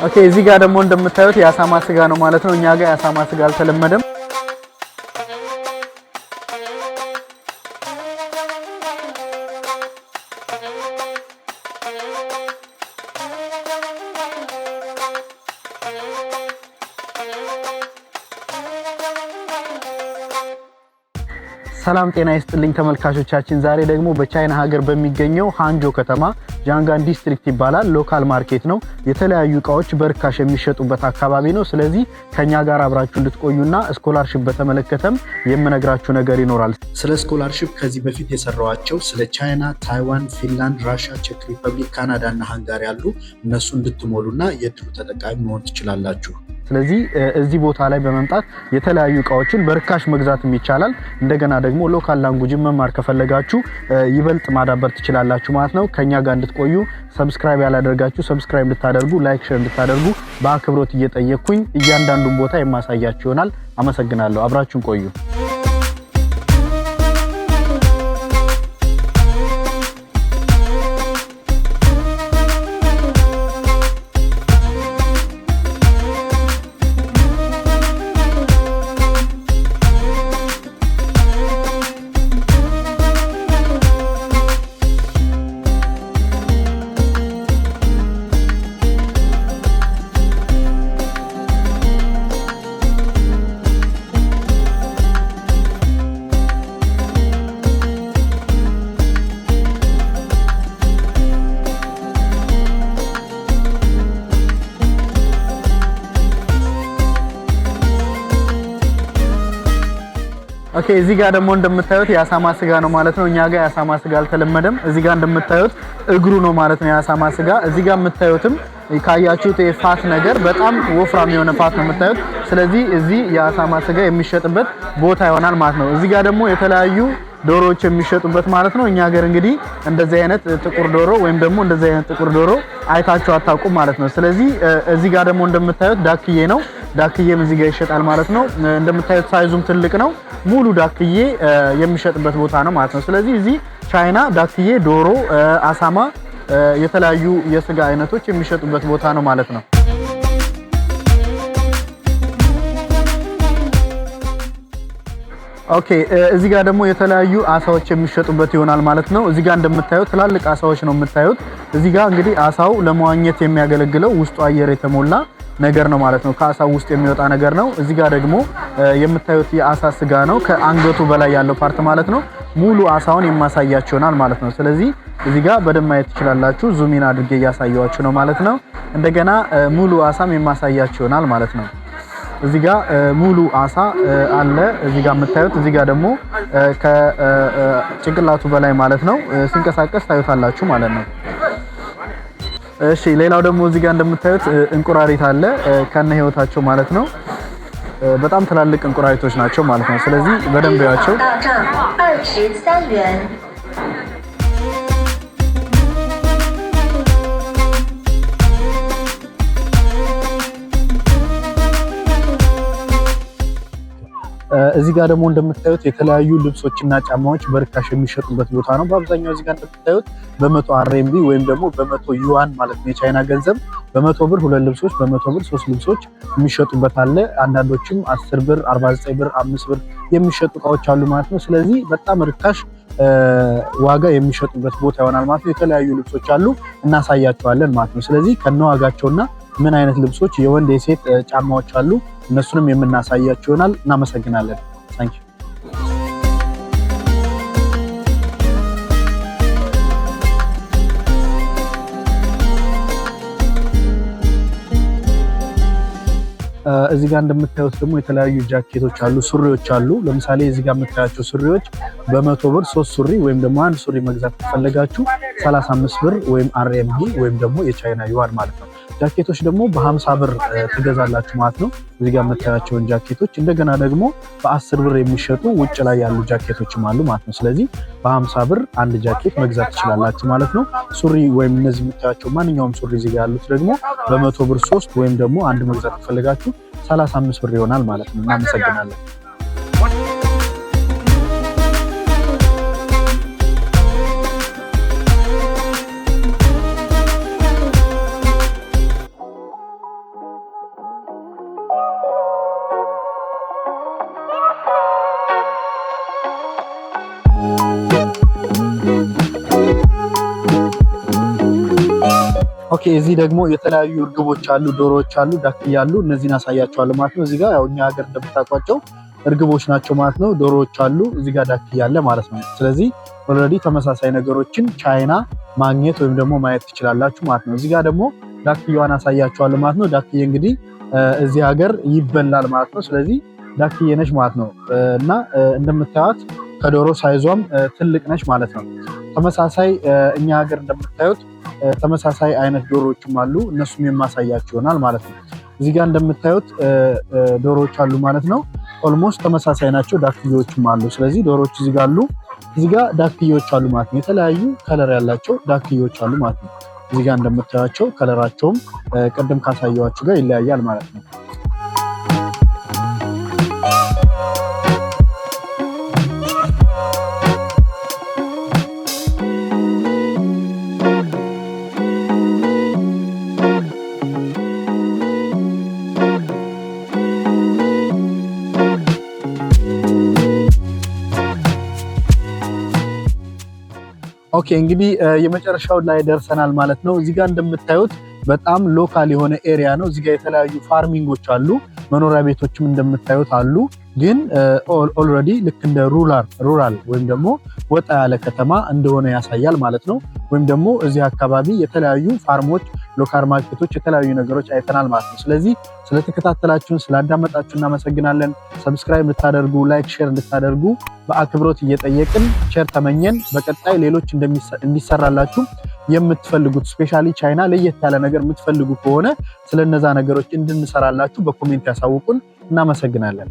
ኦኬ እዚህ ጋር ደግሞ እንደምታዩት የአሳማ ስጋ ነው ማለት ነው። እኛ ጋር የአሳማ ስጋ አልተለመደም። ሰላም ጤና ይስጥልኝ ተመልካቾቻችን። ዛሬ ደግሞ በቻይና ሀገር በሚገኘው ሃንጆ ከተማ ጃንጋን ዲስትሪክት ይባላል ሎካል ማርኬት ነው። የተለያዩ እቃዎች በርካሽ የሚሸጡበት አካባቢ ነው። ስለዚህ ከኛ ጋር አብራችሁ እንድትቆዩና ስኮላርሺፕ በተመለከተም የምነግራችሁ ነገር ይኖራል። ስለ ስኮላርሺፕ ከዚህ በፊት የሰራዋቸው ስለ ቻይና፣ ታይዋን፣ ፊንላንድ፣ ራሽያ፣ ቼክ ሪፐብሊክ፣ ካናዳ እና ሃንጋሪ ያሉ እነሱ እንድትሞሉና የድሉ ተጠቃሚ መሆን ትችላላችሁ። ስለዚህ እዚህ ቦታ ላይ በመምጣት የተለያዩ እቃዎችን በርካሽ መግዛትም ይቻላል። እንደገና ደግሞ ሎካል ላንጉጅ መማር ከፈለጋችሁ ይበልጥ ማዳበር ትችላላችሁ ማለት ነው። ከኛ ጋር እንድትቆዩ ሰብስክራይብ ያላደረጋችሁ ሰብስክራይብ እንድታደርጉ፣ ላይክ ሼር እንድታደርጉ በአክብሮት እየጠየቅኩኝ እያንዳንዱን ቦታ የማሳያችሁ ይሆናል። አመሰግናለሁ። አብራችሁን ቆዩ። ኦኬ እዚህ ጋር ደግሞ እንደምታዩት የአሳማ ስጋ ነው ማለት ነው። እኛ ጋር የአሳማ ስጋ አልተለመደም። እዚህ ጋር እንደምታዩት እግሩ ነው ማለት ነው የአሳማ ስጋ። እዚህ ጋር የምታዩትም ካያችሁት የፋት ነገር በጣም ወፍራም የሆነ ፋት ነው የምታዩት። ስለዚህ እዚህ የአሳማ ስጋ የሚሸጥበት ቦታ ይሆናል ማለት ነው። እዚህ ጋር ደግሞ የተለያዩ ዶሮዎች የሚሸጡበት ማለት ነው። እኛ ሀገር እንግዲህ እንደዚህ አይነት ጥቁር ዶሮ ወይም ደግሞ እንደዚህ አይነት ጥቁር ዶሮ አይታችሁ አታውቁም ማለት ነው። ስለዚህ እዚህ ጋር ደግሞ እንደምታዩት ዳክዬ ነው። ዳክዬም እዚህ ጋር ይሸጣል ማለት ነው። እንደምታዩት ሳይዙም ትልቅ ነው። ሙሉ ዳክዬ የሚሸጥበት ቦታ ነው ማለት ነው። ስለዚህ እዚህ ቻይና ዳክዬ፣ ዶሮ፣ አሳማ የተለያዩ የስጋ አይነቶች የሚሸጡበት ቦታ ነው ማለት ነው። ኦኬ እዚህ ጋር ደግሞ የተለያዩ አሳዎች የሚሸጡበት ይሆናል ማለት ነው። እዚህ ጋር እንደምታዩት ትላልቅ አሳዎች ነው የምታዩት። እዚህ ጋር እንግዲህ አሳው ለመዋኘት የሚያገለግለው ውስጡ አየር የተሞላ ነገር ነው ማለት ነው። ከአሳው ውስጥ የሚወጣ ነገር ነው። እዚህ ጋር ደግሞ የምታዩት የአሳ ስጋ ነው። ከአንገቱ በላይ ያለው ፓርት ማለት ነው። ሙሉ አሳውን የማሳያችሁ ይሆናል ማለት ነው። ስለዚህ እዚህ ጋር በደንብ ማየት ትችላላችሁ። ዙሚን አድርጌ እያሳየዋችሁ ነው ማለት ነው። እንደገና ሙሉ አሳም የማሳያችሁ ይሆናል ማለት ነው። እዚህ ጋር ሙሉ አሳ አለ። እዚህ ጋር የምታዩት እዚህ ጋር ደግሞ ከጭንቅላቱ በላይ ማለት ነው ሲንቀሳቀስ ታዩታላችሁ ማለት ነው። እሺ ሌላው ደግሞ እዚህ ጋር እንደምታዩት እንቁራሪት አለ ከነ ህይወታቸው ማለት ነው። በጣም ትላልቅ እንቁራሪቶች ናቸው ማለት ነው። ስለዚህ በደንብ ያቸው። እዚህ ጋር ደግሞ እንደምታዩት የተለያዩ ልብሶችና ጫማዎች በርካሽ የሚሸጡበት ቦታ ነው። በአብዛኛው እዚህ ጋር እንደምታዩት በ100 RMB ወይም ደግሞ በ100 ዩዋን ማለት ነው የቻይና ገንዘብ በ100 ብር 2 ልብሶች በ100 ብር 3 ልብሶች የሚሸጡበት አለ። አንዳንዶችም 10 ብር 49 ብር 5 ብር የሚሸጡ እቃዎች አሉ ማለት ነው። ስለዚህ በጣም ርካሽ ዋጋ የሚሸጡበት ቦታ ይሆናል ማለት ነው። የተለያዩ ልብሶች አሉ እናሳያቸዋለን ማለት ነው። ስለዚህ ከነዋጋቸውና ምን አይነት ልብሶች የወንድ የሴት ጫማዎች አሉ እነሱንም የምናሳያችሁ ይሆናል። እናመሰግናለን። ታንኪ ዩ። እዚህ ጋር እንደምታዩት ደግሞ የተለያዩ ጃኬቶች አሉ፣ ሱሪዎች አሉ። ለምሳሌ እዚህ ጋር የምታያቸው ሱሪዎች በ100 ብር 3 ሱሪ ወይም ደግሞ አንድ ሱሪ መግዛት ከፈለጋችሁ 35 ብር ወይም RMB ወይም ደግሞ የቻይና ዩዋን ማለት ነው። ጃኬቶች ደግሞ በ50 ብር ትገዛላችሁ ማለት ነው። እዚህ ጋር የምታያቸውን ጃኬቶች እንደገና ደግሞ በ10 ብር የሚሸጡ ውጭ ላይ ያሉ ጃኬቶችም አሉ ማለት ነው። ስለዚህ በ50 ብር አንድ ጃኬት መግዛት ትችላላችሁ ማለት ነው። ሱሪ ወይም እነዚህ የምታያቸው ማንኛውም ሱሪ እዚህ ጋር ያሉት ደግሞ በ100 ብር 3 ወይም ደግሞ አንድ መግዛት ከፈለጋችሁ 35 ብር ይሆናል ማለት ነው። እናመሰግናለን። እዚህ ደግሞ የተለያዩ እርግቦች አሉ፣ ዶሮዎች አሉ፣ ዳክዬ አሉ። እነዚህን አሳያቸዋለሁ ማለት ነው። እዚህ ጋር ያው እኛ ሀገር እንደምታውቋቸው እርግቦች ናቸው ማለት ነው። ዶሮዎች አሉ፣ እዚህ ጋር ዳክዬ አለ ማለት ነው። ስለዚህ ኦልሬዲ ተመሳሳይ ነገሮችን ቻይና ማግኘት ወይም ደግሞ ማየት ትችላላችሁ ማለት ነው። እዚህ ጋር ደግሞ ዳክዬዋን አሳያቸዋለሁ ማለት ነው። ዳክዬ እንግዲህ እዚህ ሀገር ይበላል ማለት ነው። ስለዚህ ዳክዬ ነች ማለት ነው እና እንደምታዩት ከዶሮ ሳይዟም ትልቅ ነች ማለት ነው። ተመሳሳይ እኛ ሀገር እንደምታዩት ተመሳሳይ አይነት ዶሮዎችም አሉ። እነሱም የማሳያችሁ ይሆናል ማለት ነው። እዚህ ጋር እንደምታዩት ዶሮዎች አሉ ማለት ነው። ኦልሞስት ተመሳሳይ ናቸው። ዳክዬዎችም አሉ። ስለዚህ ዶሮዎች እዚህ ጋር አሉ፣ እዚህ ጋር ዳክዬዎች አሉ ማለት ነው። የተለያዩ ከለር ያላቸው ዳክዬዎች አሉ ማለት ነው። እዚህ ጋር እንደምታዩቸው ከለራቸውም ቅድም ካሳየኋችሁ ጋር ይለያያል ማለት ነው። ኦኬ እንግዲህ የመጨረሻው ላይ ደርሰናል ማለት ነው። እዚህ ጋር እንደምታዩት በጣም ሎካል የሆነ ኤሪያ ነው። እዚህ ጋር የተለያዩ ፋርሚንጎች አሉ፣ መኖሪያ ቤቶችም እንደምታዩት አሉ። ግን ኦልሬዲ ልክ እንደ ሩራል ወይም ደግሞ ወጣ ያለ ከተማ እንደሆነ ያሳያል ማለት ነው። ወይም ደግሞ እዚህ አካባቢ የተለያዩ ፋርሞች፣ ሎካል ማርኬቶች፣ የተለያዩ ነገሮች አይተናል ማለት ነው። ስለዚህ ስለተከታተላችሁን ስላዳመጣችሁ እናመሰግናለን። ሰብስክራይብ እንድታደርጉ፣ ላይክ፣ ሼር እንድታደርጉ በአክብሮት እየጠየቅን ሼር ተመኘን። በቀጣይ ሌሎች እንዲሰራላችሁ የምትፈልጉት ስፔሻሊ ቻይና ለየት ያለ ነገር የምትፈልጉ ከሆነ ስለነዛ ነገሮች እንድንሰራላችሁ በኮሜንት ያሳውቁን። እናመሰግናለን።